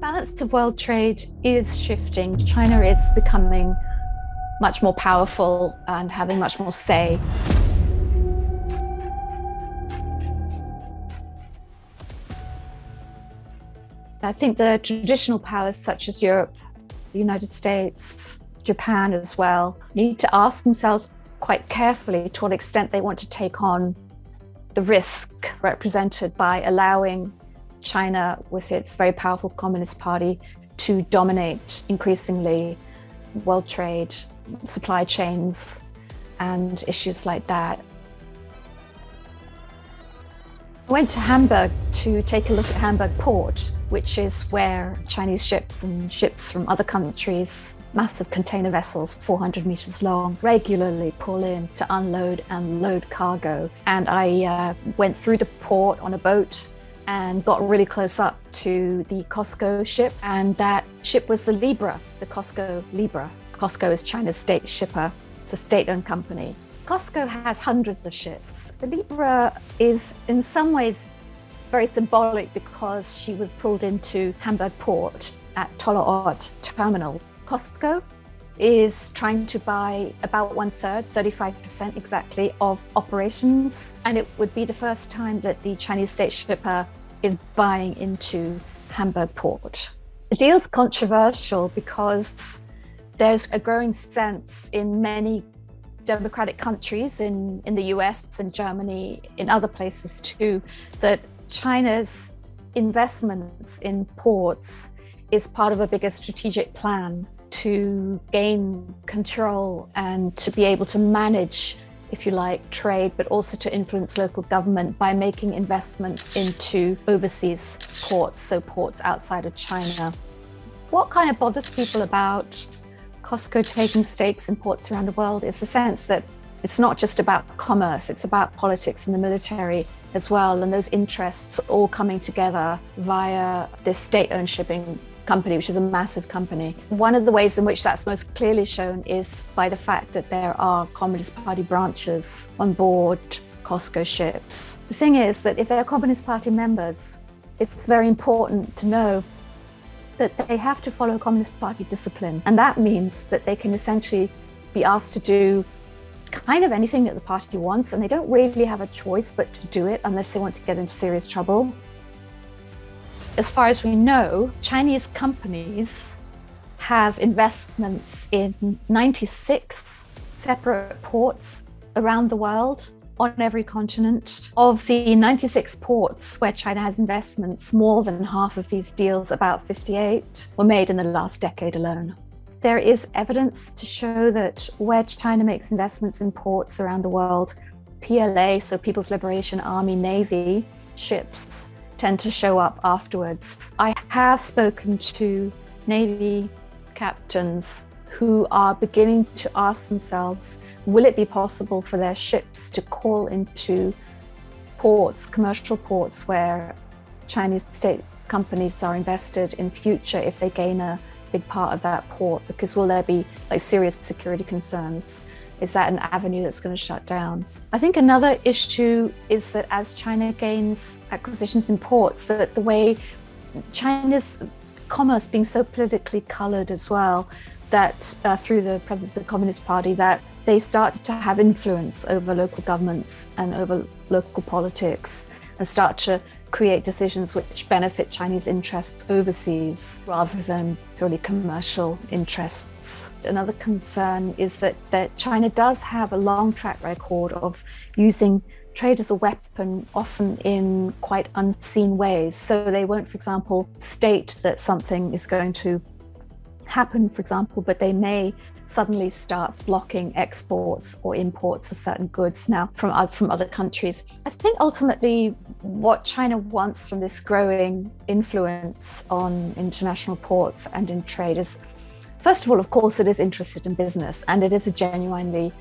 Balance of world trade is shifting. China is becoming much more powerful and having much more say. I think the traditional powers such as Europe, the United States, Japan as well, need to ask themselves quite carefully to what extent they want to take on the risk represented by allowing China, with its very powerful Communist Party, to dominate increasingly world trade, supply chains, and issues like that. I went to Hamburg to take a look at Hamburg port, which is where Chinese ships and ships from other countries, massive container vessels, 400 meters long, regularly pull in to unload and load cargo. And I went through the port on a boat and got really close up to the COSCO ship. And that ship was the Libra, the COSCO Libra. COSCO is China's state shipper. It's a state-owned company. COSCO has hundreds of ships. The Libra is in some ways very symbolic because she was pulled into Hamburg port at Tollerort terminal. COSCO is trying to buy about 1/3, 35% exactly, of operations. And it would be the first time that the Chinese state shipper is buying into Hamburg port. The deal's controversial because there's a growing sense in many democratic countries, in the US and Germany, in other places too, that China's investments in ports is part of a bigger strategic plan to gain control and to be able to manage, if you like, trade, but also to influence local government by making investments into overseas ports, so ports outside of China. What kind of bothers people about COSCO taking stakes in ports around the world is the sense that it's not just about commerce, it's about politics and the military as well, and those interests all coming together via this state-owned shipping company, which is a massive company. One of the ways in which that's most clearly shown is by the fact that there are Communist Party branches on board COSCO ships. The thing is that if they're Communist Party members, it's very important to know that they have to follow Communist Party discipline. And that means that they can essentially be asked to do kind of anything that the party wants, and they don't really have a choice but to do it unless they want to get into serious trouble. As far as we know, Chinese companies have investments in 96 separate ports around the world, on every continent. Of the 96 ports where China has investments, more than half of these deals, about 58, were made in the last decade alone. There is evidence to show that where China makes investments in ports around the world, PLA, so People's Liberation Army, Navy ships tend to show up afterwards. I have spoken to Navy captains who are beginning to ask themselves, will it be possible for their ships to call into ports, commercial ports, where Chinese state companies are invested in future if they gain a big part of that port? Because will there be serious security concerns? Is that an avenue that's going to shut down? I think another issue is that as China gains acquisitions in ports, that the way China's commerce being so politically colored as well, that through the presence of the Communist Party, that they start to have influence over local governments and over local politics and start to create decisions which benefit Chinese interests overseas rather than purely commercial interests. Another concern is that China does have a long track record of using trade as a weapon, often in quite unseen ways. So they won't, for example, state that something is going to happen, for example, but they may suddenly start blocking exports or imports of certain goods now from other countries. I think ultimately what China wants from this growing influence on international ports and in trade is, first of all, of course, it is interested in business, and it is a genuinely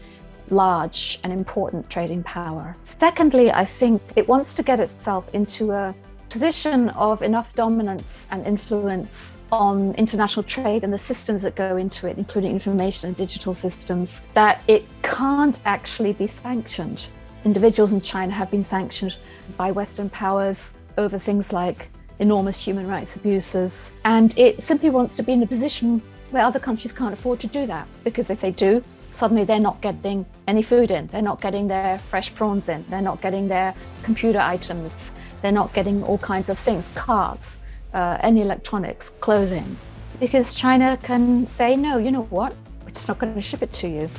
large and important trading power. Secondly, I think it wants to get itself into a position of enough dominance and influence on international trade and the systems that go into it, including information and digital systems, that it can't actually be sanctioned. Individuals in China have been sanctioned by Western powers over things like enormous human rights abuses. And it simply wants to be in a position where other countries can't afford to do that, because if they do, suddenly they're not getting any food in, they're not getting their fresh prawns in, they're not getting their computer items, they're not getting all kinds of things, cars, any electronics, clothing, because China can say, no, you know what, we're just not going to ship it to you.